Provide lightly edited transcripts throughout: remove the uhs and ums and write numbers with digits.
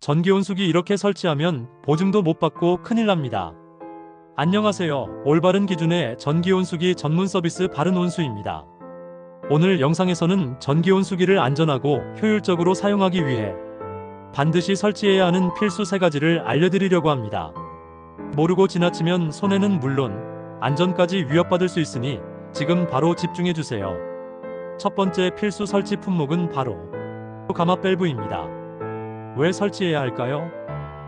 전기온수기 이렇게 설치하면 보증도 못 받고 큰일 납니다. 안녕하세요. 올바른 기준의 전기온수기 전문 서비스 바른온수입니다. 오늘 영상에서는 전기온수기를 안전하고 효율적으로 사용하기 위해 반드시 설치해야 하는 필수 3가지를 알려드리려고 합니다. 모르고 지나치면 손해는 물론 안전까지 위협받을 수 있으니 지금 바로 집중해주세요. 첫 번째 필수 설치 품목은 바로 가마 밸브입니다. 왜 설치해야 할까요?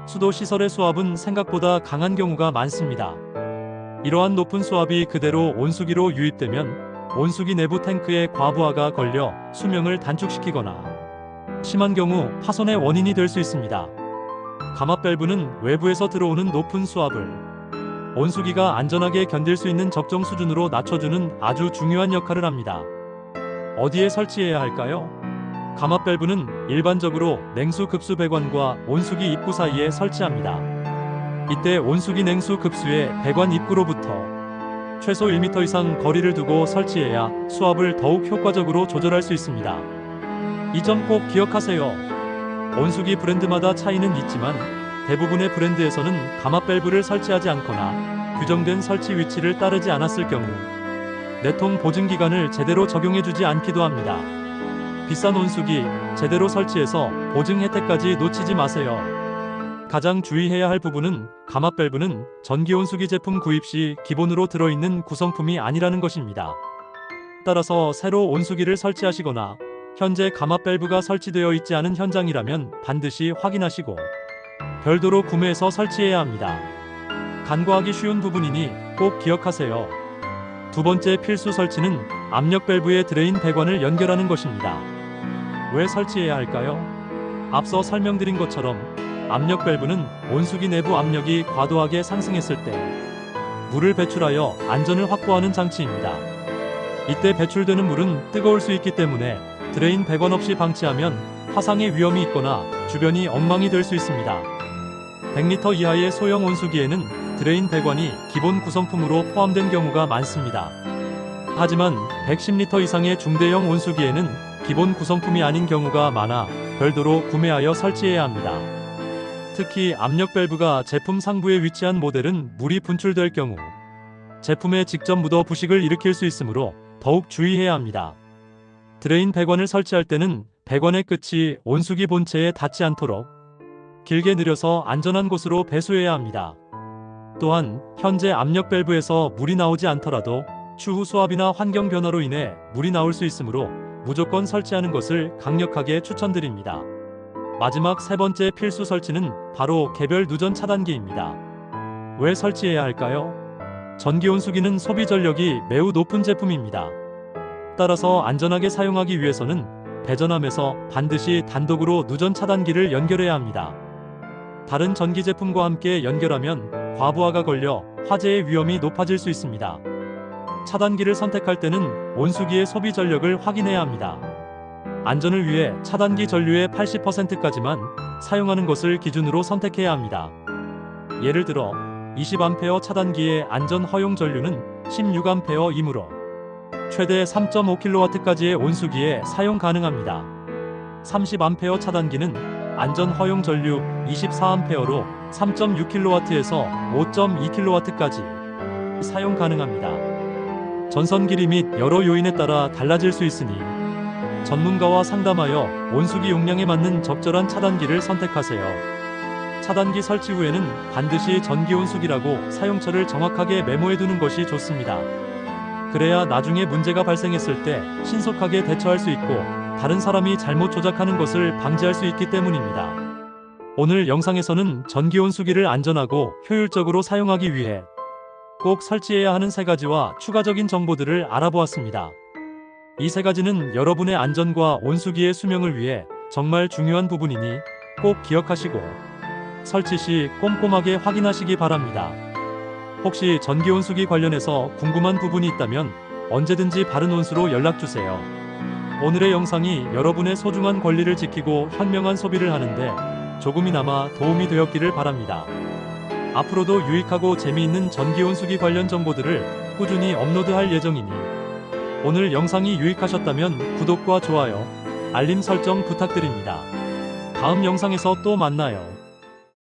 수도 시설의 수압은 생각보다 강한 경우가 많습니다. 이러한 높은 수압이 그대로 온수기로 유입되면 온수기 내부 탱크에 과부하가 걸려 수명을 단축시키거나 심한 경우 파손의 원인이 될 수 있습니다. 가마 밸브는 외부에서 들어오는 높은 수압을 온수기가 안전하게 견딜 수 있는 적정 수준으로 낮춰주는 아주 중요한 역할을 합니다. 어디에 설치해야 할까요? 가마 밸브는 일반적으로 냉수 급수 배관과 온수기 입구 사이에 설치합니다. 이때 온수기 냉수 급수의 배관 입구로부터 최소 1m 이상 거리를 두고 설치해야 수압을 더욱 효과적으로 조절할 수 있습니다. 이 점 꼭 기억하세요. 온수기 브랜드마다 차이는 있지만 대부분의 브랜드에서는 가마 밸브를 설치하지 않거나 규정된 설치 위치를 따르지 않았을 경우 내통 보증 기간을 제대로 적용해주지 않기도 합니다. 비싼 온수기 제대로 설치해서 보증 혜택까지 놓치지 마세요. 가장 주의해야 할 부분은 가마 밸브는 전기 온수기 제품 구입 시 기본으로 들어있는 구성품이 아니라는 것입니다. 따라서 새로 온수기를 설치하시거나 현재 가마 밸브가 설치되어 있지 않은 현장이라면 반드시 확인하시고 별도로 구매해서 설치해야 합니다. 간과하기 쉬운 부분이니 꼭 기억하세요. 두 번째 필수 설치는 압력 밸브의 드레인 배관을 연결하는 것입니다. 왜 설치해야 할까요? 앞서 설명드린 것처럼 압력 밸브는 온수기 내부 압력이 과도하게 상승했을 때 물을 배출하여 안전을 확보하는 장치입니다. 이때 배출되는 물은 뜨거울 수 있기 때문에 드레인 배관 없이 방치하면 화상의 위험이 있거나 주변이 엉망이 될 수 있습니다. 100리터 이하의 소형 온수기에는 드레인 배관이 기본 구성품으로 포함된 경우가 많습니다. 하지만 110리터 이상의 중대형 온수기에는 기본 구성품이 아닌 경우가 많아 별도로 구매하여 설치해야 합니다. 특히 압력 밸브가 제품 상부에 위치한 모델은 물이 분출될 경우 제품에 직접 묻어 부식을 일으킬 수 있으므로 더욱 주의해야 합니다. 드레인 배관을 설치할 때는 배관의 끝이 온수기 본체에 닿지 않도록 길게 늘려서 안전한 곳으로 배수해야 합니다. 또한 현재 압력 밸브에서 물이 나오지 않더라도 추후 수압이나 환경 변화로 인해 물이 나올 수 있으므로 무조건 설치하는 것을 강력하게 추천드립니다. 마지막 3번째 필수 설치는 바로 개별 누전 차단기입니다. 왜 설치해야 할까요? 전기 온수기는 소비 전력이 매우 높은 제품입니다. 따라서 안전하게 사용하기 위해서는 배전함에서 반드시 단독으로 누전 차단기를 연결해야 합니다. 다른 전기 제품과 함께 연결하면 과부하가 걸려 화재의 위험이 높아질 수 있습니다. 차단기를 선택할 때는 온수기의 소비 전력을 확인해야 합니다. 안전을 위해 차단기 전류의 80%까지만 사용하는 것을 기준으로 선택해야 합니다. 예를 들어 20A 차단기의 안전 허용 전류는 16A이므로 최대 3.5kW까지의 온수기에 사용 가능합니다. 30A 차단기는 안전 허용 전류 24A로 3.6kW에서 5.2kW까지 사용 가능합니다. 전선 길이 및 여러 요인에 따라 달라질 수 있으니 전문가와 상담하여 온수기 용량에 맞는 적절한 차단기를 선택하세요. 차단기 설치 후에는 반드시 전기 온수기라고 사용처를 정확하게 메모해 두는 것이 좋습니다. 그래야 나중에 문제가 발생했을 때 신속하게 대처할 수 있고 다른 사람이 잘못 조작하는 것을 방지할 수 있기 때문입니다. 오늘 영상에서는 전기 온수기를 안전하고 효율적으로 사용하기 위해 꼭 설치해야 하는 3가지와 추가적인 정보들을 알아보았습니다. 이 3가지는 여러분의 안전과 온수기의 수명을 위해 정말 중요한 부분이니 꼭 기억하시고 설치 시 꼼꼼하게 확인하시기 바랍니다. 혹시 전기 온수기 관련해서 궁금한 부분이 있다면 언제든지 바른온수로 연락주세요. 오늘의 영상이 여러분의 소중한 권리를 지키고 현명한 소비를 하는데 조금이나마 도움이 되었기를 바랍니다. 앞으로도 유익하고 재미있는 전기 온수기 관련 정보들을 꾸준히 업로드할 예정이니 오늘 영상이 유익하셨다면 구독과 좋아요, 알림 설정 부탁드립니다. 다음 영상에서 또 만나요.